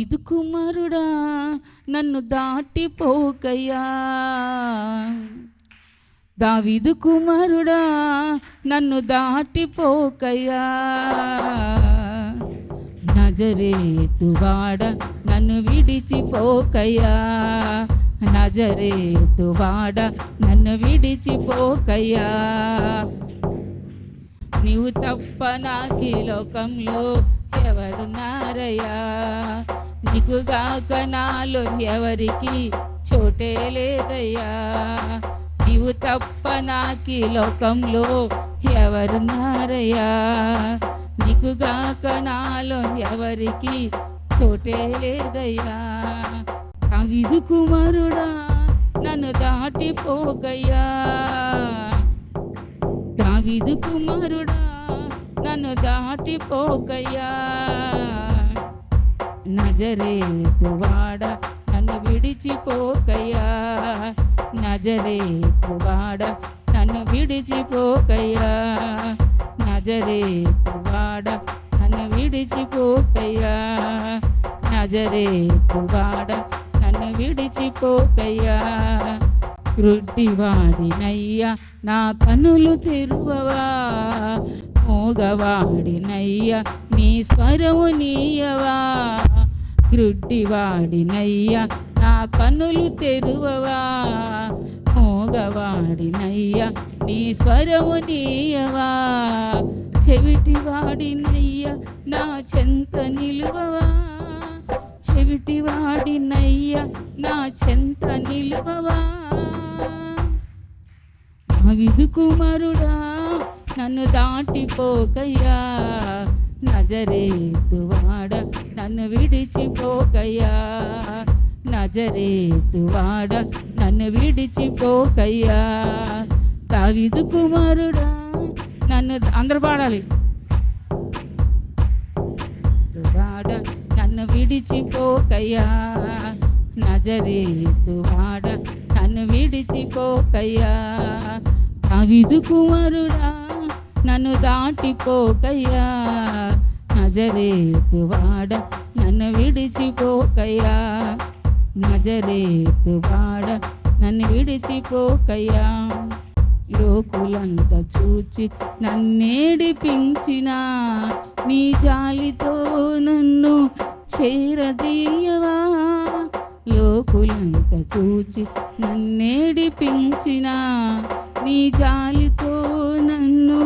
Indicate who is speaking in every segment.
Speaker 1: దావీదు కుమారుడా నన్ను దాటిపోకయ్యా, దావీదు కుమారుడా నన్ను దాటిపోకయ్యా, నజరేతువాడ నన్ను విడిచిపోకయ్యా, నజరేతువాడ నన్ను విడిచిపోకయ్యా. నీవు తప్ప నాకీ లోకంలో ఎవరున్నారయ్యా, నీకుగాక నాలో ఎవరికి చోటే లేదయ్యా, నీవు తప్ప నాకీ లోకంలో ఎవరున్నారయ్యా, నీకుగాక నాలో ఎవరికి చోటే లేదయ్యా. దావీదు కుమారుడా నన్ను దాటిపోకయ్యా, దావీదు కుమారుడా నన్ను దాటిపోకయ్యా, నజరేతువాడ నన్ను విడిచిపోకయ్యా, నజరేతువాడ నన్ను విడిచిపోకయ్యా, నజరేతువాడ నన్ను విడిచిపోకయ్యా, నజరేతువాడ నన్ను విడిచిపోకయ్యా. గ్రుడ్డివాడినయ్యా నా కనులు తెరువవా, మోగవాడినయ్యా నీ స్వరము నీయవా, గ్రుడ్డివాడినయ్యా నా కనులు తెరువవా, మోగవాడినయ్యా నీ స్వరము నీయవా, చెవిటివాడినయ్యా నా చెంత నిలువవా, చెవిటివాడినయ్యా నా చెంత నిలువవా. దావీదు కుమారుడా నన్ను దాటిపోకయ్యా, నజరేతువాడ నన్ను విడిచిపోకయ్యా, నజరేతువాడ నన్ను విడిచిపోకయ్యా. దావీదు కుమారుడా నన్ను అందరూ పాడాలి, వాడ నన్ను విడిచిపోకయ్యా, నజరేతువాడ నన్ను విడిచిపోకయ్యా. దావీదు కుమారుడా నన్ను దాటిపోకయ్యా, నజరేతువాడ నన్ను విడిచిపోకయ్యా, నజరేతువాడ నన్ను విడిచిపోకయ్యా. లోకులంతా చూచి నన్నేడిపించిన నీ జాలితో నన్ను చేరదీయవా, లోకులంతా చూచి నన్నేడిపించిన నీ జాలితో నన్ను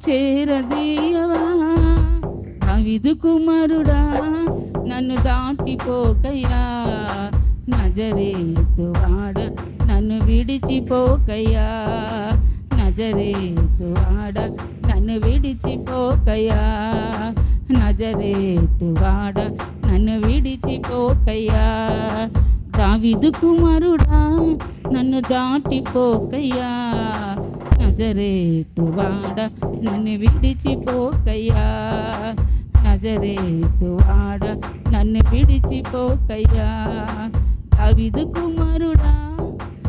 Speaker 1: చేరదీయవా. దావీదు కుమారుడా నన్ను దాటిపోకయ్యా, నజరేతువాడ నన్ను విడిచిపోకయ్యా, నజరేతువాడ నన్ను విడిచిపోకయ్యా, నజరేతువాడ నన్ను విడిచిపోకయ్యా. దావీదు కుమారుడా నన్ను దాటిపోకయ్యా, నజరేతువాడ నన్ను విడిచిపోకయ్యా, నజరేతువాడ నన్ను విడిచిపోకయ్యా. దావీదు కుమారుడా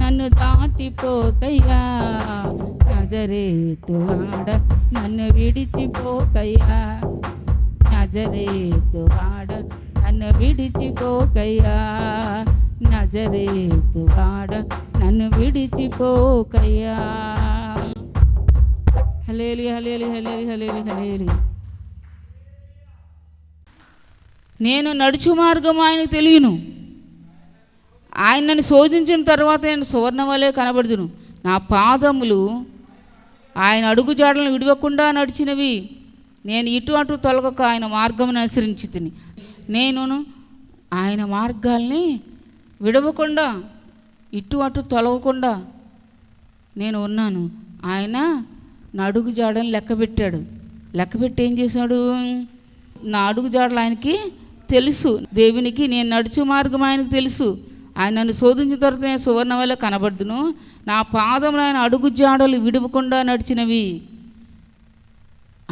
Speaker 1: నన్ను దాటిపోకయ్యా, నజరేతువాడ నన్ను విడిచిపోకయ్యా, నజరేతువాడ నన్ను విడిచిపోకయ్యా, నజరేతువాడ నన్ను విడిచిపోకయ్యా. హల్లెలూయ హల్లెలూయ హల్లెలూయ హల్లెలూయ హల్లెలూయ. నేను నడుచు మార్గం ఆయనకు తెలియను, ఆయన నన్ను శోధించిన తర్వాత నేను సువర్ణ వలె కనబడుదును, నా పాదములు ఆయన అడుగు జాడలను విడవకుండా నడిచినవి, నేను ఇటు అటు తొలగక ఆయన మార్గమును అనుసరించి తిని, నేను ఆయన మార్గాల్ని విడవకుండా ఇటు అటు తొలగకుండా నేను ఉన్నాను. ఆయన నా అడుగు జాడని లెక్కపెట్టాడు, లెక్కపెట్టి ఏం చేశాడు, నా అడుగు జాడలు ఆయనకి తెలుసు, దేవునికి నేను నడుచు మార్గం ఆయనకు తెలుసు. ఆయన నన్ను శోధించిన తర్వాత నేను సువర్ణ వల్ల కనబడుదును, నా పాదములు ఆయన అడుగు జాడలు విడవకుండా నడిచినవి.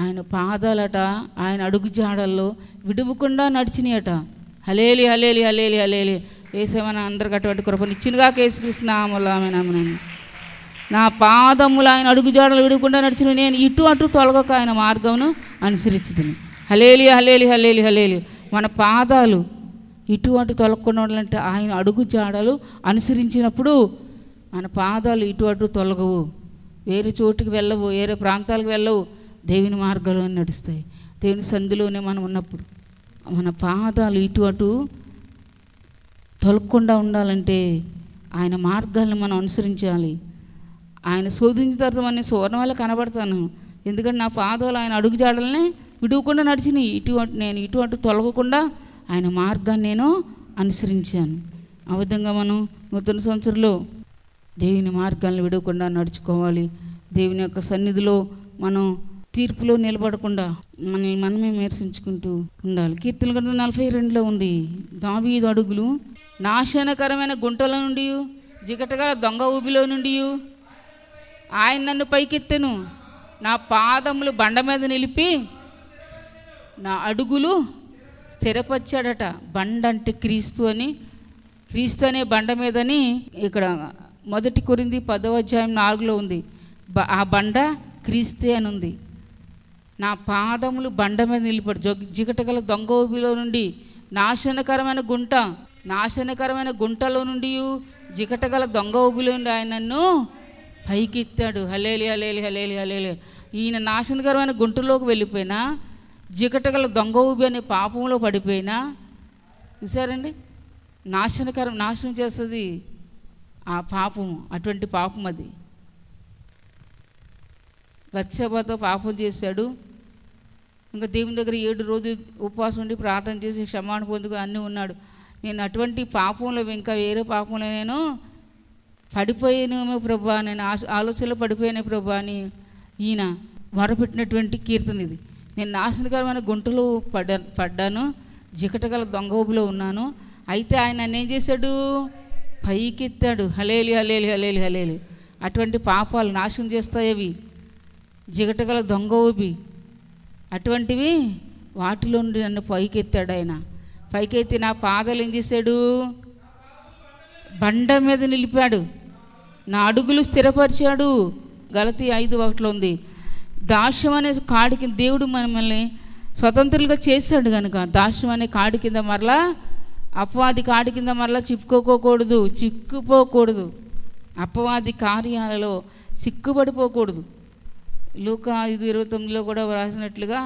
Speaker 1: ఆయన పాదాలట ఆయన అడుగు జాడల్లో విడవకుండా నడిచినాయట. హలేలి హలేలి హలేలి హలేలి. యేసేమన్నా అందరికి అటువంటి కృపను ఇచ్చినగా యేసుక్రీస్తు నామములో ఆమేన్. నా పాదములు ఆయన అడుగు జాడలు విడవకుండా నడిచిన, నేను ఇటు అటు తొలగక ఆయన మార్గమును అనుసరించుదును. హలేలి హలేలి హలేలి హలేలి. మన పాదాలు ఇటు అటు తొలగకుండా ఉండాలంటే ఆయన అడుగు జాడలు అనుసరించినప్పుడు మన పాదాలు ఇటు అటు తొలగవు, వేరే చోటుకి వెళ్ళవు, వేరే ప్రాంతాలకు వెళ్ళవు, దేవుని మార్గాల్లో నడుస్తాయి. దేవుని సంధిలోనే మనం ఉన్నప్పుడు మన పాదాలు ఇటు అటు తొలగకుండా ఉండాలంటే ఆయన మార్గాలను మనం అనుసరించాలి. ఆయన శోధించిన తర్వాత మన సువర్ణ వల్ల కనబడతాను, ఎందుకంటే నా పాదాలు ఆయన అడుగు జాడలనే విడవకుండా నడిచినాయి. నేను ఇటు అటు తొలగకుండా ఆయన మార్గాన్ని నేను అనుసరించాను. ఆ విధంగా మనం నూతన సంవత్సరంలో దేవుని మార్గాలను విడవకుండా నడుచుకోవాలి. దేవుని యొక్క సన్నిధిలో మనం తీర్పులో నిలబడకుండా మనల్ని మనమే విమర్శించుకుంటూ ఉండాలి. కీర్తనల గ్రంథం 42లో ఉంది, దావీదు అడుగులు నాశనకరమైన గుంటల నుండి, జిగటగల దొంగ ఊబిలో నుండి ఆయన నన్ను పైకెత్తెను. నా పాదములు బండ మీద నిలిపి నా అడుగులు స్థిరపరిచాడట. బండ అంటే క్రీస్తు అని, క్రీస్తు అనే బండ మీదని ఇక్కడ 1 కొరింథీ 10:4 ఉంది. ఆ బండ క్రీస్తే అని ఉంది. నా పాదములు బండ మీద నిలిపాడు. జిగటగల దొంగ ఊబిలో నుండి, నాశనకరమైన గుంటలో నుండి, జిగటగల దొంగ ఊబిలో నుండి ఆయన నన్ను పైకెత్తాడు. హలేలి హలేలి హలేలి హలేలి. ఈయన నాశనకరమైన గుంటలోకి వెళ్ళిపోయినా, జిగటగల దొంగ ఊబి అనే పాపంలో పడిపోయినా, చూసారండి, నాశనం చేస్తుంది ఆ పాపము. అటువంటి పాపం అది. బత్షెబతో పాపం చేశాడు. ఇంకా దేవుని దగ్గర 7 రోజులు ఉపవాసం ఉండి ప్రార్థన చేసి క్షమాపణ పొందుకు అన్నీ ఉన్నాడు. నేను అటువంటి పాపంలో, ఇంకా వేరే పాపంలో నేను పడిపోయానేమో ప్రభా, నేను ఆలోచనలో పడిపోయానే ప్రభా అని ఈయన మొరపెట్టినటువంటి కీర్తన ఇది. నేను నాశనకరమైన గుంటలో పడ్డాను, జికటగల దొంగ ఊబిలో ఉన్నాను. అయితే ఆయన నన్ను ఏం చేశాడు? పైకెత్తాడు. హలేలి హలేలి హలేలి హలేలి. అటువంటి పాపాలు నాశనం చేస్తాయి అవి, జిగటగల దొంగ ఊబి అటువంటివి. వాటిలో నుండి నన్ను పైకెత్తాడు ఆయన. పైకెత్తి నా పాదాలు ఏం చేశాడు? బండ మీద నిలిపాడు. నా అడుగులు స్థిరపరిచాడు. గలతీ 5:1 ఉంది. దాస్యం అనే కాడి కింద దేవుడు మనల్ని స్వతంత్రులుగా చేశాడు కనుక, దాస్యం అనే కాడి కింద మరలా, అపవాది కాడి కింద మరలా చిక్కుపోకూడదు. అపవాది కార్యాలలో సిక్కుపడిపోకూడదు. లూకా 5:29లో కూడా వ్రాసినట్లుగా.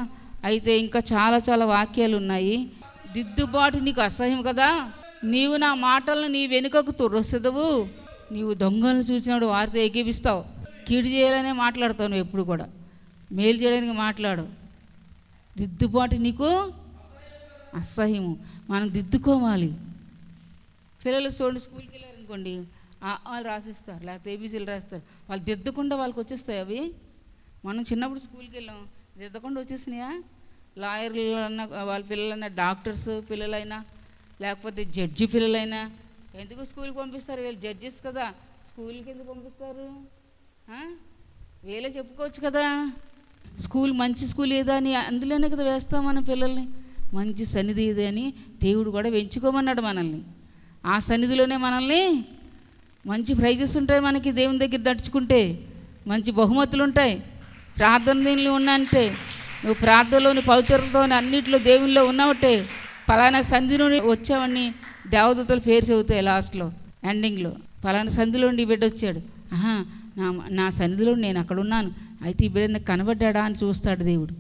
Speaker 1: అయితే ఇంకా చాలా చాలా వాక్యాలు ఉన్నాయి. దిద్దుబాటు నీకు అసహ్యం కదా, నీవు నా మాటలను నీ వెనుకకు తుర్రొసెదవు. నీవు దొంగలను చూసినప్పుడు వారితో ఏకీపిస్తావు. కీడు చేయాలనే మాట్లాడతావు నువ్వు, ఎప్పుడు కూడా మేలు చేయడానికి మాట్లాడు. దిద్దుబాటు నీకు అసహ్యము. మనం దిద్దుకోవాలి. పిల్లలు స్కూల్కి వెళ్ళారనుకోండి, వాళ్ళు రాసిస్తారు, లేకపోతే ఏబీసీలు రాస్తారు. వాళ్ళు దిద్దకుండా వాళ్ళకి వచ్చేస్తాయి అవి. మనం చిన్నప్పుడు స్కూల్కి వెళ్ళాం, దిద్దకుండా వచ్చేసినాయా? లాయర్లు అన్న వాళ్ళ పిల్లలైనా, డాక్టర్స్ పిల్లలైనా, లేకపోతే జడ్జి పిల్లలైనా ఎందుకు స్కూల్కి పంపిస్తారు? వీళ్ళు జడ్జెస్ కదా, స్కూల్కి ఎందుకు పంపిస్తారు? వీళ్ళే చెప్పుకోవచ్చు కదా. స్కూల్ మంచి స్కూల్ ఏదా అని అందులోనే కదా వేస్తాం మన పిల్లల్ని. మంచి సన్నిధి ఏదే అని దేవుడు కూడా పెంచుకోమన్నాడు మనల్ని. ఆ సన్నిధిలోనే మనల్ని మంచి ప్రైజెస్ ఉంటాయి మనకి. దేవుని దగ్గర దడుచుకుంటే మంచి బహుమతులు ఉంటాయి. ప్రార్థనలు ఉన్నాయంటే, నువ్వు ప్రార్థనలోని పవిత్రతతో అన్నింటిలో దేవునిలో ఉన్నావంటే, పలానా సంధి నుండి వచ్చావని దేవదూతల పేరు చెబుతాయి లాస్ట్లో, ఎండింగ్లో. పలానా సంధిలో నుండి ఈ బిడ్డ వచ్చాడు, నా సన్నిధిలో నేను అక్కడ ఉన్నాను, అయితే ఈ బిడ్డ నాకు కనబడ్డా అని చూస్తాడు దేవుడు.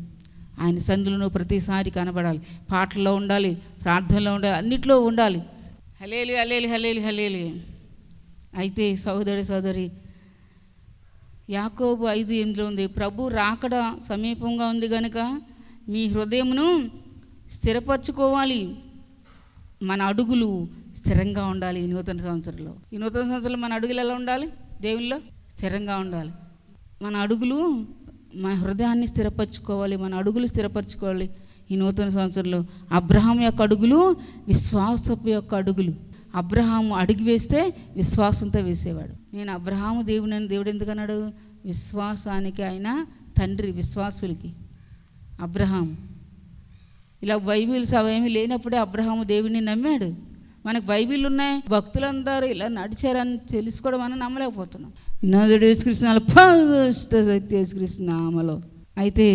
Speaker 1: ఆయన సన్నిధిలో ప్రతిసారి కనబడాలి. పాటల్లో ఉండాలి, ప్రార్థనలో ఉండాలి, అన్నిట్లో ఉండాలి. హలేలి హలేలి హలేలి హలేలి. అయితే సోదరి యాకోబు 5:8 ఉంది, ప్రభు రాకడ సమీపంగా ఉంది కనుక మీ హృదయమును స్థిరపరచుకోవాలి. మన అడుగులు స్థిరంగా ఉండాలి. ఈ నూతన సంవత్సరంలో మన అడుగులు ఎలా ఉండాలి? దేవుల్లో స్థిరంగా ఉండాలి. మన అడుగులు, మన హృదయాన్ని స్థిరపరచుకోవాలి. మన అడుగులు స్థిరపరచుకోవాలి. ఈ నూతన సంవత్సరంలో అబ్రహాం యొక్క అడుగులు విశ్వాసపు యొక్క అడుగులు. అబ్రహాము అడుగు వేస్తే విశ్వాసంతో వేసేవాడు. నేను అబ్రహాము దేవుడు ఎందుకన్నాడు? విశ్వాసానికి ఆయన తండ్రి, విశ్వాసులకి అబ్రహాం. ఇలా బైబిల్స్ అవేమీ లేనప్పుడే అబ్రహాము దేవుడిని నమ్మాడు. మనకు బైబిల్ ఉన్నాయి, భక్తులందరూ ఇలా నడిచారని తెలిసి కూడా మనం నమ్మలేకపోతున్నాం. యేసుక్రీస్తునామలో. అయితే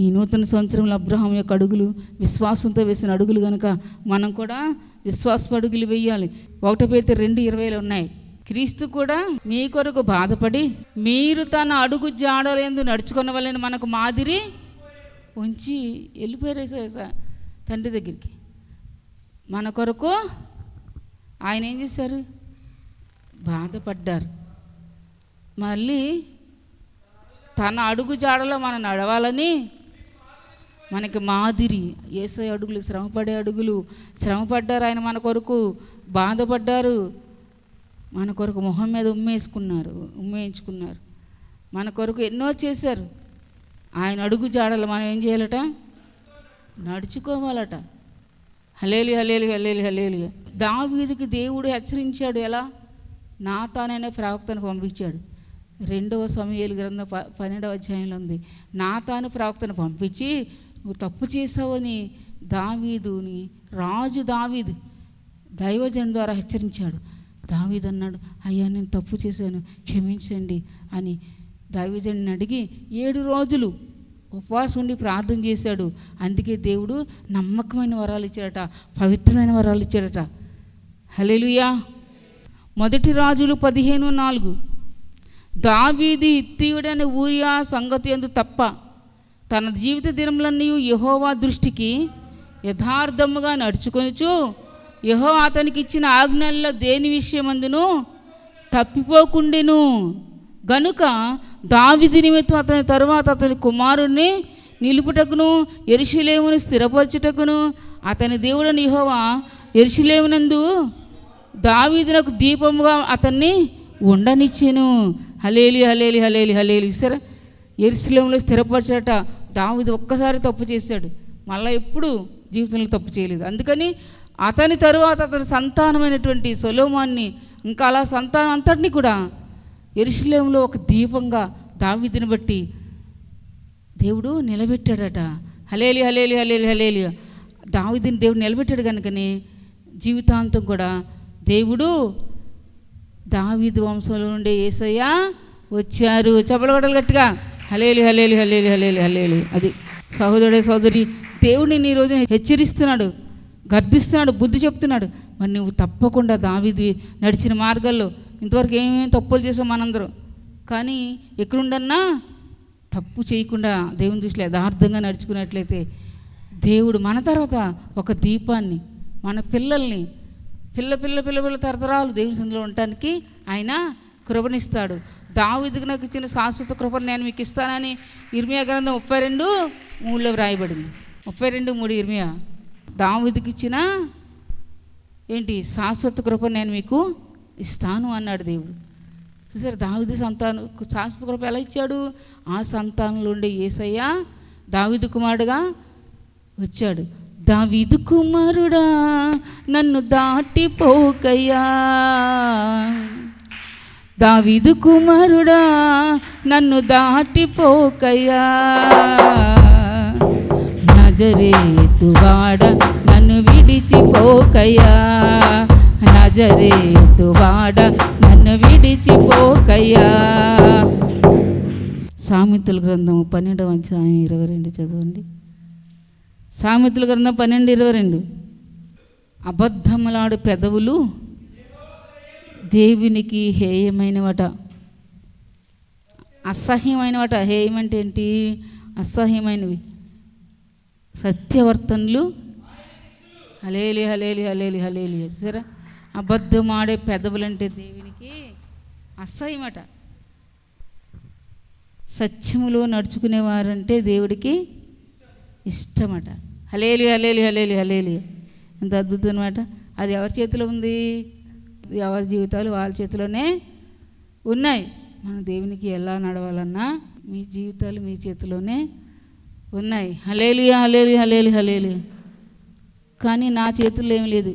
Speaker 1: ఈ నూతన సంవత్సరంలో అబ్రహాం యొక్క అడుగులు విశ్వాసంతో వేసిన అడుగులు కనుక మనం కూడా విశ్వాసపు అడుగులు వేయాలి. 1 పేతురు 2:20 ఉన్నాయి. క్రీస్తు కూడా మీ కొరకు బాధపడి మీరు తన అడుగు జాడలందు నడుచుకున్న వాళ్ళని మనకు మాదిరి ఉంచి వెళ్ళిపోయారు తండ్రి దగ్గరికి. మన కొరకు ఆయన ఏం చేశారు? బాధపడ్డారు. మళ్ళీ తన అడుగు జాడలో మనం నడవాలని మనకి మాదిరి. యేసయ్య అడుగులు శ్రమపడే అడుగులు. శ్రమపడ్డారు ఆయన మన కొరకు, బాధపడ్డారు, మన కొరకు మొహం మీద ఉమ్మేయించుకున్నారు, మన కొరకు ఎన్నో చేశారు. ఆయన అడుగు జాడలు మనం ఏం చేయాలట? నడుచుకోవాలట. హల్లెలూయా, హల్లెలూయా, హల్లెలూయా, హల్లెలూయా. దావీదుకి దేవుడు హెచ్చరించాడు. ఎలా? నాతాననే ప్రవక్తను పంపించాడు. 2వ సమూయేలు గ్రంథం 12వ అధ్యాయంలో ఉంది. నాతాను ప్రవక్తను పంపించి నువ్వు తప్పు చేసావని దావీదుని, రాజు దావీదు దైవజన్ ద్వారా హెచ్చరించాడు. దావీదు అన్నాడు, అయ్యా నేను తప్పు చేశాను, క్షమించండి అని దైవజన్ని అడిగి 7 రోజులు ఉపవాసం ఉండి ప్రార్థన చేశాడు. అందుకే దేవుడు నమ్మకమైన వరాలు ఇచ్చాడట, పవిత్రమైన వరాలు ఇచ్చాడట. హల్లెలూయా. 1 రాజులు 15:4. దావీదు హిత్తీయుడైన ఊరియా సంగతి యందు తప్ప తన జీవిత దినములన్నీ యెహోవా దృష్టికి యథార్థముగా నడుచుకొనుచు యెహోవా అతనికి ఇచ్చిన ఆజ్ఞల్లో దేని విషయమందును తప్పిపోకుండెను గనుక దావీదు నిమిత్తం అతని తరువాత అతని కుమారుణ్ణి నిలుపుటకును యెరూషలేమును స్థిరపరచుటకును అతని దేవుడైన యెహోవా యెరూషలేమునందు దావీదునకు దీపముగా అతన్ని ఉండనిచ్చెను. హల్లెలూయా, హల్లెలూయా, హల్లెలూయా, హల్లెలూయా. సరే, యెరూషలేములో స్థిరపరచట. దావీదు ఒక్కసారి తప్పు చేశాడు, మళ్ళీ ఎప్పుడు జీవితంలో తప్పు చేయలేదు. అందుకని అతని తరువాత అతని సంతానమైనటువంటి సొలొమోన్ని, ఇంకా అలా సంతానం అంతటినీ కూడా యెరూషలేములో ఒక దీపంగా దావీదుని బట్టి దేవుడు నిలబెట్టాడట. హల్లెలూయా, హల్లెలూయా, హల్లెలూయా, హల్లెలూయా. దావీదుని దేవుడు నిలబెట్టాడు కనుకనే జీవితాంతం కూడా దేవుడు దావీదు వంశంలో నుండే యేసయ్య వచ్చారు. చప్పలగొట్టలు గట్టిగా హల్లెలూయా, హల్లెలూయా, హల్లెలూయా, హల్లెలూయా, హల్లెలూయా. అది సహోదరుడే సోదరి, దేవుడిని ఈ రోజు హెచ్చరిస్తున్నాడు, గర్దిస్తున్నాడు, బుద్ధి చెప్తున్నాడు. మరి నువ్వు తప్పకుండా దావీదు నడిచిన మార్గాల్లో ఇంతవరకు ఏమేమి తప్పులు చేసాం మనందరం, కానీ ఎక్కడుండన్నా తప్పు చేయకుండా దేవుని దృష్టిలో యథార్థంగా నడుచుకున్నట్లయితే దేవుడు మన తర్వాత ఒక దీపాన్ని, మన పిల్లల్ని పిల్ల తరతరాలు దేవుని సందులో ఉండటానికి ఆయన కృపనిస్తాడు. దావీదుకు నాకు ఇచ్చిన శాశ్వత కృపను నేను మీకు ఇస్తానని ఇర్మియా గ్రంథం 32:3 వ్రాయబడింది. 32:3 ఇర్మియా. దావీదుకి ఇచ్చిన ఏంటి? శాశ్వత కృపను నేను మీకు ఇస్తాను అన్నాడు దేవుడు. చూసారు, దావీదు సంతానం శాశ్వత కృప ఎలా ఇచ్చాడు? ఆ సంతానంలో ఉండే యేసయ్య దావీదు కుమారుడుగా వచ్చాడు. దావీదు కుమారుడా నన్ను దాటిపోకయ్యా, దావీదు కుమారుడా నన్ను దాటిపోకయ్యా, నజరేతువాడ నన్ను విడిచిపోకయ్యా, నజరేతువాడ నన్ను విడిచిపోకయ్యా. సామెతల గ్రంథం 12వ అధ్యాయం 22 చదవండి. సామెతల గ్రంథం 12:22. అబద్ధములాడు పెదవులు దేవునికి హేయమైనవట, అసహ్యమైనవట. హేయం అంటే ఏంటి? అసహ్యమైనవి. సత్యవర్తనలు హల్లెలూయా, హల్లెలూయా, హల్లెలూయా, హల్లెలూయా. సరే, అబద్ధమాడే పెదవులు అంటే దేవునికి అసహ్యమట. సత్యములో నడుచుకునేవారంటే దేవుడికి ఇష్టమట. హల్లెలూయా, హల్లెలూయా, హల్లెలూయా, హల్లెలూయా. ఎంత అద్భుతం అన్నమాట. అది ఎవరి చేతిలో ఉంది? ఎవరి జీవితాలు వాళ్ళ చేతిలోనే ఉన్నాయి. మన దేవునికి ఎలా నడవాలన్నా మీ జీవితాలు మీ చేతిలోనే ఉన్నాయి. హల్లెలూయా, హల్లెలూయా, హల్లెలూయా, హల్లెలూయా. కానీ నా చేతుల్లో ఏం లేదు,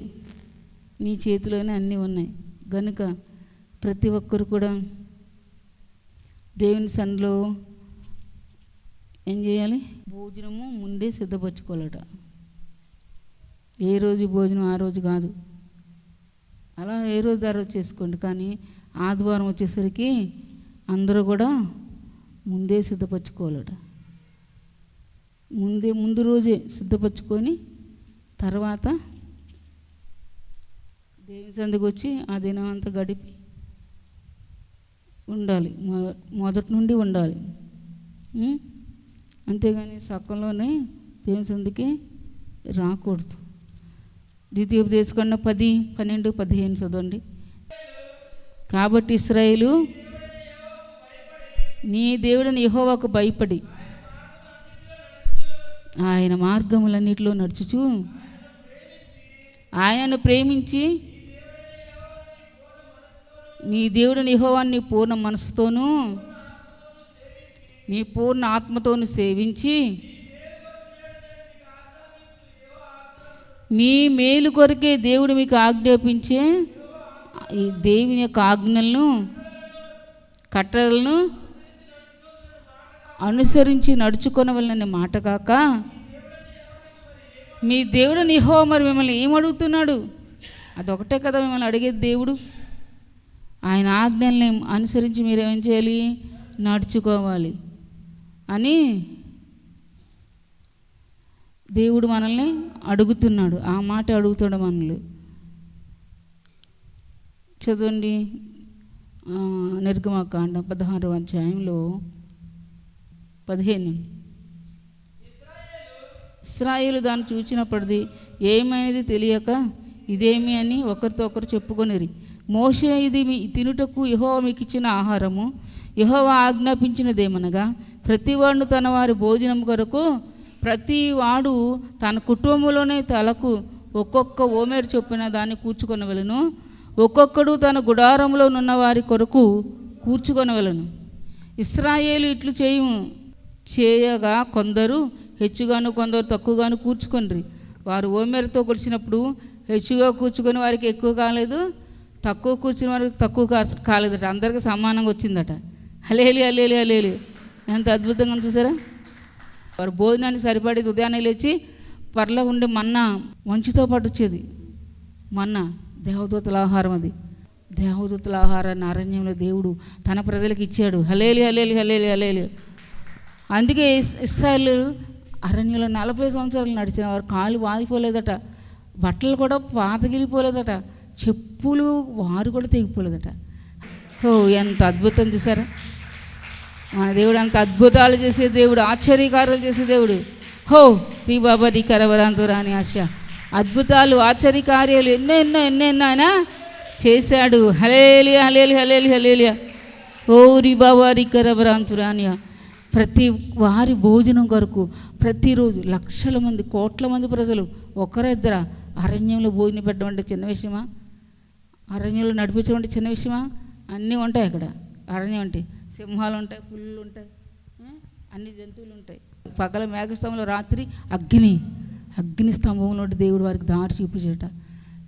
Speaker 1: నీ చేతిలోనే అన్నీ ఉన్నాయి. కనుక ప్రతి ఒక్కరు కూడా దేవుని సన్నిధిలో ఏం చేయాలి? భోజనము ముందే సిద్ధపరచుకోవాలట. ఏ రోజు భోజనం ఆ రోజు కాదు, అలా ఏ రోజు ఆ రోజు చేసుకోండి. కానీ ఆదివారం వచ్చేసరికి అందరూ కూడా ముందే సిద్ధపరచుకోవాలట. ముందు రోజే సిద్ధపరచుకొని తర్వాత దేవుని సందుకు వచ్చి ఆ దినం అంతా గడిపి ఉండాలి, మొదటి నుండి ఉండాలి. అంతేగాని సకంలోనే దేవుని సందుకి రాకూడదు. ద్వితీయోపదేశకాండ 10, 12, 15 చదవండి. కాబట్టి ఇశ్రాయేలు నీ దేవుడైన యెహోవాకు భయపడి ఆయన మార్గములన్నిటిలో నడుచుచు ఆయనను ప్రేమించి నీ దేవుడైన యెహోవాను నీ పూర్ణ మనసుతోనూ నీ పూర్ణ ఆత్మతోను సేవించి నీ మేలు కొరకే దేవుడు మీకు ఆజ్ఞాపించే ఈ దేవుని యొక్క ఆజ్ఞలను కట్టడలను అనుసరించి నడుచుకొనవలననే మాట కాక మీ దేవుడు యెహోవా మరి మిమ్మల్ని ఏం అడుగుతున్నాడు? అదొకటే కదా మిమ్మల్ని అడిగేది దేవుడు. ఆయన ఆజ్ఞల్ని అనుసరించి మీరు ఏం చేయాలి? నడుచుకోవాలి అని దేవుడు మనల్ని అడుగుతున్నాడు. ఆ మాట అడుగుతాడు మనల్ని. చదవండి నిర్గమకాండ 16వ అధ్యాయంలో 15. ఇశ్రాయేలు దాన్ని చూచినప్పటిది ఏమైనది తెలియక ఇదేమి అని ఒకరితో ఒకరు చెప్పుకొనిరి. మోషే ఇది మీ తినుటకు యెహోవా మీకు ఇచ్చిన ఆహారము. యెహోవా ఆజ్ఞాపించినదేమనగా ప్రతివాడు తన వారి భోజనం కొరకు ప్రతివాడు తన కుటుంబంలోనే తలకు ఒక్కొక్క ఓమేరు చొప్పున దాన్ని కూర్చుకొనవలను. ఒక్కొక్కడు తన గుడారంలో నున్న వారి కొరకు కూర్చుకొనవలను. ఇశ్రాయేలు ఇట్లు చేయగా కొందరు హెచ్చుగాను కొందరు తక్కువగాను కూర్చుకొనిరి. వారు ఓమేరుతో కొలిచినప్పుడు హెచ్చుగా కూర్చుకొని వారికి ఎక్కువ కాలేదు, తక్కువ కూర్చుని వారికి తక్కువ కాలేదట. అందరికీ సమానంగా వచ్చిందట. హలేలి హలేలి హలేలి. ఎంత అద్భుతంగా చూసారా? వారు భోజనానికి సరిపడేది ఉదయాన్నే లేచి పర్లో ఉండే మన్నా మంచుతో పాటు వచ్చేది. మన్నా దేవదూతల ఆహారం. అది దేవదూతల ఆహారాన్ని అరణ్యంలో దేవుడు తన ప్రజలకు ఇచ్చాడు. హలేలి హలేలి హలేలి హలేలి. అందుకే ఇశ్రాయేలు అరణ్యంలో 40 సంవత్సరాలు నడిచిన వారు కాలు వారిపోలేదట, బట్టలు కూడా పాతగిలిపోలేదట, చెప్పులు వారు కూడా తెగిపోలేదట. ఓ ఎంత అద్భుతం చూసారా! మన దేవుడు అంత అద్భుతాలు చేసే దేవుడు, ఆశ్చర్యకార్యాలు చేసే దేవుడు. హో రీ బాబా రీ కరవరాంతురా అని ఆశ. అద్భుతాలు ఆశ్చర్యకార్యాలు ఎన్నో ఎన్నో ఎన్నో ఎన్నో ఆయన చేశాడు. Hallelujah హలేలి హలేలి hallelujah. ఓ రీ బాబా రీ కరవరాంతురా అని. ప్రతి వారి భోజనం కొరకు ప్రతిరోజు లక్షల మంది, కోట్ల మంది ప్రజలు ఒకరిద్దరా అరణ్యంలో భోజనం పెట్టడం అంటే చిన్న విషయమా? అరణ్యంలో నడిపించడం అంటే చిన్న విషయమా? అన్నీ ఉంటాయి అక్కడ. అరణ్యం అంటే సింహాలు ఉంటాయి, పులులు ఉంటాయి, అన్ని జంతువులు ఉంటాయి. పగల మేఘస్తంభంలో, రాత్రి అగ్ని స్తంభంలో దేవుడు వారికి దారి చూపించేట.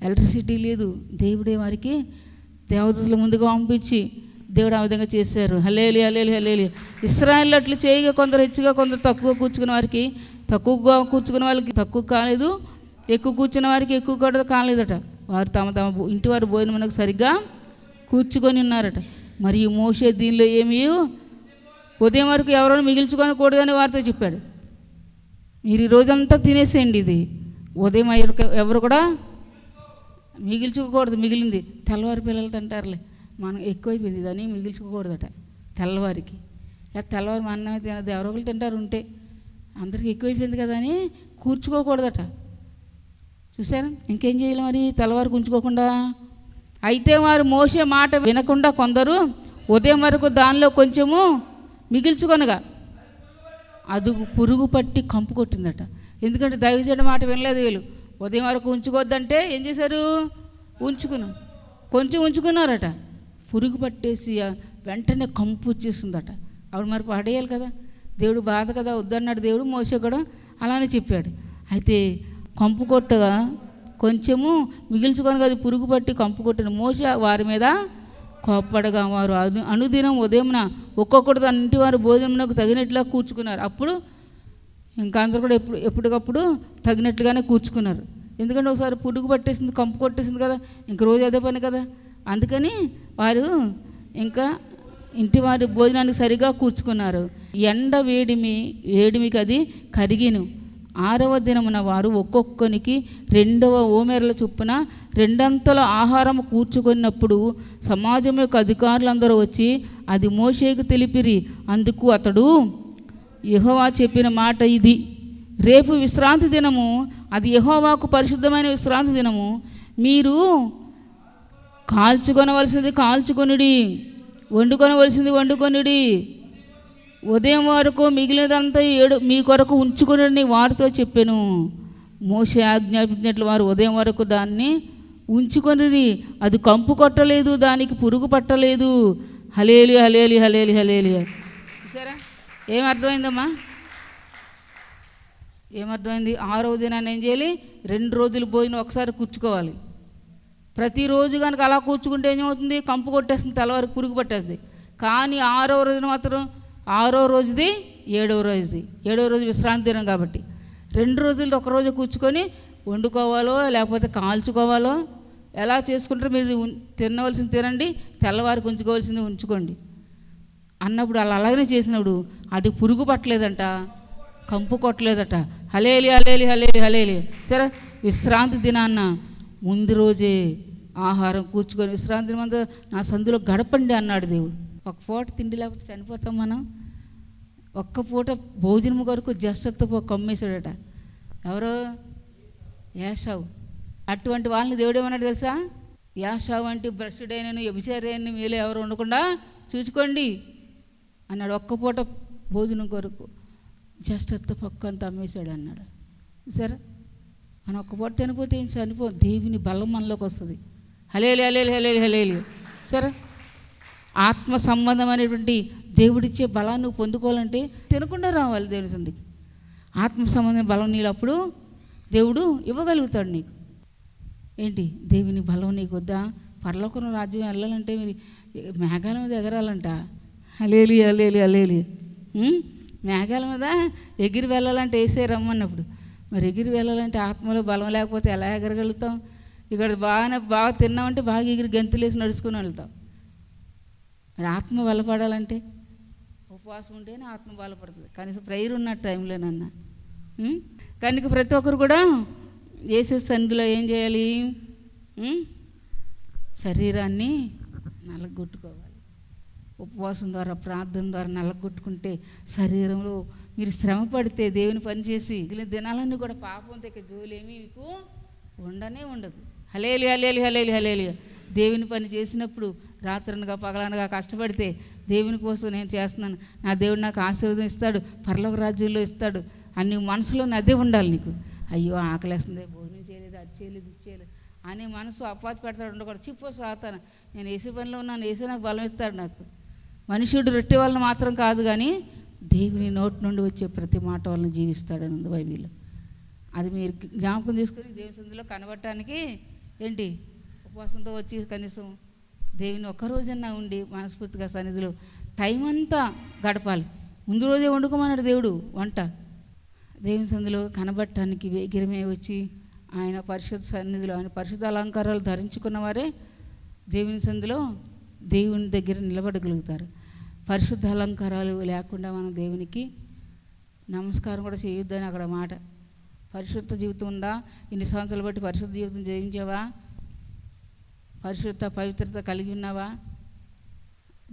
Speaker 1: ఎలక్ట్రిసిటీ లేదు, దేవుడే వారికి దేవదూతల ముందుగా పంపించి దేవుడు ఆ విధంగా చేశారు. హలేలి హలేలి హలేలి. ఇశ్రాయేలు అట్లు చేయగా కొందరు హెచ్చుగా కొందరు తక్కువ కూర్చుకున్న వారికి తక్కువగా కూర్చుకున్న వాళ్ళకి తక్కువ కాలేదు, ఎక్కువ కూర్చున్న వారికి ఎక్కువ కూడా కాలేదట. వారు తమ ఇంటి వారి భోజనం సరిగ్గా కూర్చుకొని ఉన్నారట. మరియు మోషే దీనిలో ఏమీ ఉదయం వరకు ఎవరైనా మిగిల్చుకోకూడదని వారితో చెప్పాడు. మీరు ఈ రోజంతా తినేసేయండి, ఇది ఉదయం ఎవరు కూడా మిగిల్చుకోకూడదు. మిగిలింది తెల్లవారి పిల్లలు తింటారులే, మనం ఎక్కువైపోయింది దాన్ని మిగిల్చుకోకూడదట తెల్లవారికి. తెల్లవారు మా అన్నమే తినదు, ఎవరో ఒకరు తింటారు ఉంటే, అందరికి ఎక్కువైపోయింది కదా అని కూర్చుకోకూడదట. చూసారా? ఇంకేం చేయాలి మరి తెల్లవారికి ఉంచుకోకుండా? అయితే వారు మోసే మాట వినకుండా కొందరు ఉదయం వరకు దానిలో కొంచెము మిగిల్చుకొనగా అది పురుగు పట్టి కంపు కొట్టిందట. ఎందుకంటే దైవజనుడి మాట వినలేదు వీళ్ళు. ఉదయం వరకు ఉంచుకోవద్దంటే ఏం చేశారు? కొంచెం ఉంచుకున్నారట. పురుగు పట్టేసి వెంటనే కంపు వచ్చేసిందట. అప్పుడు మరి పడేయాలి కదా, దేవుడు బాధ కదా, వద్దన్నాడు దేవుడు. మోసే కూడా అలానే చెప్పాడు. అయితే కంపు కొట్టగా కొంచెము మిగిల్చుకొని కదా పురుగు పట్టి కంపు కొట్టిన మోసే వారి మీద కోప్పడగా వారు అనుదినం ఉదయంన ఒక్కొక్కడు తన ఇంటి వారి భోజనమునకు తగినట్లుగా కూర్చుకున్నారు. అప్పుడు ఇంకా అందరూ కూడా ఎప్పటికప్పుడు తగినట్లుగానే కూర్చుకున్నారు. ఎందుకంటే ఒకసారి పురుగు పట్టేసింది, కంపు కొట్టేసింది కదా, ఇంక రోజు అదే పని కదా. అందుకని వారు ఇంకా ఇంటి వారి భోజనానికి సరిగా కూర్చుకున్నారు. ఎండ వేడిమికి అది కరిగిను, 6వ దినమున వారు ఒక్కొక్కనికి 2 ఓమెర్ల చొప్పున 2 అంతల ఆహారం కూర్చుకున్నప్పుడు సమాజం యొక్క అధికారులందరూ వచ్చి అది మోషేకు తెలిపిరి. అందుకు అతడు, యెహోవా చెప్పిన మాట ఇది, రేపు విశ్రాంతి దినము, అది యెహోవాకు పరిశుద్ధమైన విశ్రాంతి దినము. మీరు కాల్చుకొనవలసింది కాల్చుకొనుడి, వండుకొనవలసింది వండుకొనుడి. ఉదయం వరకు మిగిలినదంతా మీ కొరకు ఉంచుకొనుడని వారితో చెప్పాను. మోషే ఆజ్ఞాపించినట్లు వారు ఉదయం వరకు దాన్ని ఉంచుకొనిరి. అది కంపు కొట్టలేదు, దానికి పురుగు పట్టలేదు. హలేలి హలేలి హలేలి హలేలి. సరే, ఏమర్థమైందమ్మా? ఏమర్థమైంది? 6వ దినాన్ని ఏం చేయాలి? 2 రోజులు భోజనం ఒకసారి కూర్చుకోవాలి. ప్రతిరోజు కనుక అలా కూర్చుకుంటే ఏమవుతుంది? కంపు కొట్టేస్తుంది, తెల్లవారికి పురుగు పట్టేస్తుంది. కానీ 6వ రోజున మాత్రం 6వ రోజుది 7వ రోజుది, 7వ రోజు విశ్రాంతి దినం కాబట్టి 2 రోజులు ఒకరోజు కూర్చుకొని వండుకోవాలో లేకపోతే కాల్చుకోవాలో ఎలా చేసుకుంటారో మీరు తినవలసింది తినండి, తెల్లవారికి ఉంచుకోవాల్సింది ఉంచుకోండి అన్నప్పుడు అలాగనే చేసినప్పుడు అది పురుగు పట్టలేదంట, కంపు కొట్టలేదట. హలేలి హలేలి హలేలి హలేలి. సరే, విశ్రాంతి దినాన్న ముందు రోజే ఆహారం కూర్చుకొని విశ్రాంతి దినమంతా నా సందులో గడపండి అన్నాడు దేవుడు. ఒక పూట తిండి లేకపోతే చనిపోతాం మనం. ఒక్క పూట భోజనం కొరకు జస్టతో కమ్మేశాడట. ఎవరో? యాషావు. అటువంటి వాళ్ళని దేవుడు ఏమన్నాడు తెలుసా? యాషావు అంటే భ్రష్టుడైనను వ్యభిచారైన మీలో ఎవరు ఉండకుండా చూసుకోండి అన్నాడు. ఒక్క పూట భోజనం కొరకు జస్టతో పక్క అంతా అమ్మేశాడు అన్నాడు. సరే, మనం ఒక్క పూట చనిపోతే ఏం చనిపో, దేవుని బలం మనలోకి వస్తుంది. హలేలి హలేలి హలేలి హలేలి. సరే, ఆత్మ సంబంధమైనటువంటి దేవుడిచ్చే బలాన్ని నువ్వు పొందుకోవాలంటే తినకుండా రావాలి దేవుని సందికి. ఆత్మ సంబంధమైన బలం నీళ్ళు అప్పుడు దేవుడు ఇవ్వగలుగుతాడు నీకు. ఏంటి? దేవుని బలం నీకు వద్దా? పరలోకం రాజ్యం వెళ్ళాలంటే మీరు మేఘాల మీద ఎగరాలంట. హలేలి హలేలి హలేలి. మేఘాల మీద ఎగిరి వెళ్ళాలంటే వేసే రమ్మన్నప్పుడు మరి ఎగిరి వెళ్ళాలంటే ఆత్మలో బలం లేకపోతే ఎలా ఎగరగలుగుతాం? ఇక్కడ బాగా తిన్నామంటే బాగా ఎగిరి గంతులేసి నడుచుకుని వెళ్తాం. మరి ఆత్మ బలపడాలంటే ఉపవాసం ఉంటేనే ఆత్మ బలపడుతుంది. కనీసం ప్రేయర్ ఉన్న టైంలోనన్నా. కనుక ప్రతి ఒక్కరు కూడా వేసే సందులో ఏం చేయాలి? శరీరాన్ని నలగొట్టుకోవాలి. ఉపవాసం ద్వారా ప్రార్థన ద్వారా నలగొట్టుకుంటే శరీరంలో మీరు శ్రమ పడితే దేవుని పని చేసి దినాలన్నీ కూడా పాపం దగ్గర జోలేమీ మీకు ఉండనే ఉండదు. హలేలి హలేలి హలేలి హలేలి. దేవుని పని చేసినప్పుడు రాత్రనగా పగలనగా కష్టపడితే దేవుని కోసం నేను చేస్తున్నాను, నా దేవుడు నాకు ఆశీర్వాదం ఇస్తాడు, పరలోక రాజ్యంలో ఇస్తాడు అని మనసులో అదే ఉండాలి నీకు. అయ్యో ఆకలేస్తుంది, భోజనం చేయలేదు, అది చేయలేదు, ఇది చేయలేదు అనే మనసు అపాతి పెడతాడు ఉండకూడదు. చిప్పో సాతాను, నేను వేసే పనిలో ఉన్నాను, వేసే నాకు బలం ఇస్తాడు. నాకు మనుషుడు రొట్టె వలన మాత్రం కాదు కానీ దేవుని నోటి నుండి వచ్చే ప్రతి మాట వలన జీవిస్తాడని ఉంది బైబిల్లో. అది మీరు జ్ఞాపకం చేసుకొని దేవుని సందులో కనబడటానికి ఏంటి ఉపవాసంతో వచ్చి కనీసం దేవుని ఒక్కరోజన్నా ఉండి మనస్ఫూర్తిగా సన్నిధిలో టైం అంతా గడపాలి. ముందు రోజే వండుకోమన్నాడు దేవుడు వంట. దేవుని సందులో కనబడటానికి వేగిరమే వచ్చి ఆయన పరిశుద్ధ సన్నిధిలో ఆయన పరిశుద్ధ అలంకారాలు ధరించుకున్న వారే దేవుని సందులో దేవుని దగ్గర నిలబడగలుగుతారు. పరిశుద్ధ అలంకారాలు లేకుండా మనం దేవునికి నమస్కారం కూడా చేయొద్దని అక్కడ మాట. పరిశుద్ధ జీవితం ఉందా? ఇన్ని సంవత్సరాలు బట్టి పరిశుద్ధ జీవితం జయించావా? పరిశుద్ధ పవిత్రత కలిగి ఉన్నావా?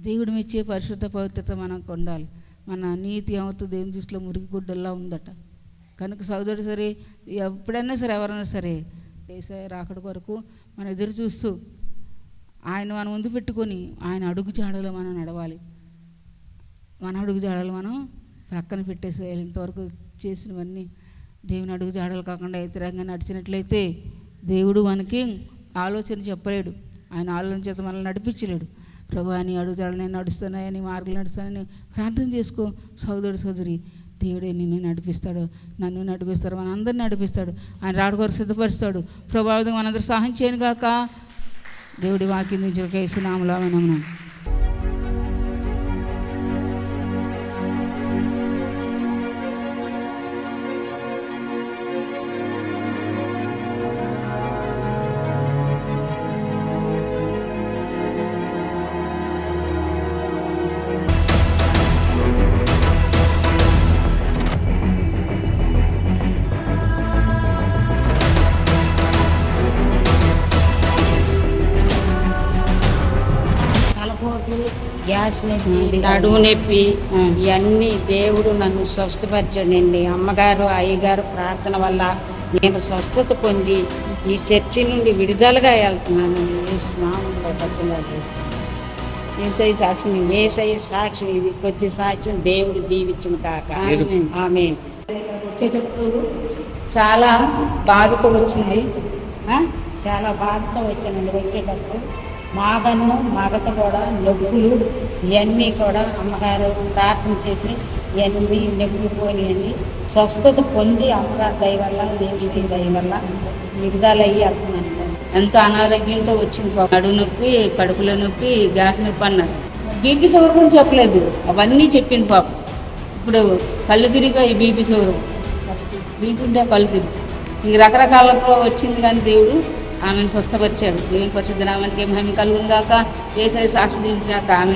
Speaker 1: దేవుడు మెచ్చే పరిశుద్ధ పవిత్రత మనకు ఉండాలి. మన నీతి యావత్తు దేవుని దృష్టిలో మురికి గుడ్డల్లా ఉందట. కనుక సోదరుడు సరే, ఎప్పుడైనా సరే, ఎవరైనా సరే యేసయ్య రాకడ కొరకు మనం ఎదురు చూస్తూ ఆయన మనం ముందు పెట్టుకొని ఆయన అడుగు జాడలో మనం నడవాలి. మన అడుగు జాడలు మనం ప్రక్కన పెట్టేసేయాలి. ఇంతవరకు చేసినవన్నీ దేవుని అడుగు జాడలు కాకుండా వ్యతిరేకంగా నడిచినట్లయితే దేవుడు మనకి ఆలోచన చెప్పలేడు, ఆయన ఆలోచన చేత మనల్ని నడిపించలేడు. ప్రభు నీ అడుగు జాడలు నేను నడుస్తానని, నీ మార్గలు నడుస్తానని ప్రార్థన చేసుకో సోదరుడు సోదరి. దేవుడే నిన్ను నడిపిస్తాడు, నన్ను నడిపిస్తాడు, మన అందరిని నడిపిస్తాడు. ఆయన రాడుకోరు సిద్ధపరుస్తాడు. ప్రభావితం మనందరూ సహాయం చేయను గాక. దేవుడి వాక్యం నుంచి యేసునామములో
Speaker 2: గ్యాస్ నొప్పి, నడుము నొప్పి ఇవన్నీ దేవుడు నన్ను స్వస్థపరిచాడండి. అమ్మగారు అయ్యగారు ప్రార్థన వల్ల నేను స్వస్థత పొంది ఈ చర్చి నుండి విడుదలగా వెళ్తున్నానండి. ఏ స్నామంలో బతులాడు
Speaker 1: ఏసై సాక్షి
Speaker 2: ఏసయ్య సాక్షి. ఇది కొద్ది సాక్ష్యం దేవుడు దీవించిన కాక. ఆమేన్.
Speaker 1: వచ్చేటప్పుడు చాలా బాధతో వచ్చింది.
Speaker 2: చాలా బాధతో వచ్చానండి. వచ్చేటప్పుడు మగత కూడా నొప్పులు ఇవన్నీ కూడా అమ్మగారు ప్రార్థన చేసి ఇవన్నీ నొప్పులు పోయినాయండి. స్వస్థత పొంది అమ్మగారు దయ వల్ల దేవుడి దయ వల్ల విడుదలయ్యి వెళ్తున్నాను.
Speaker 1: ఎంత అనారోగ్యంతో వచ్చింది పాప. నడుము నొప్పి, కడుపులో నొప్పి, గ్యాస్ నొప్పి అన్నారు. బీపీ షుగర్ గురించి చెప్పలేదు, అవన్నీ చెప్పింది పాప. ఇప్పుడు కళ్ళు తిరిగా ఈ బీపీ షుగర్, బీపీ ఉంటే కళ్ళు తిరిగి ఇంక రకరకాలతో వచ్చింది. కానీ దేవుడు ఆమెను స్వస్థపరిచాడు. దేవుని పరిశుద్ధ నామానికి మహిమ కలుగును గాక. యేసయ్య సాక్షి దీవించాక. ఆమె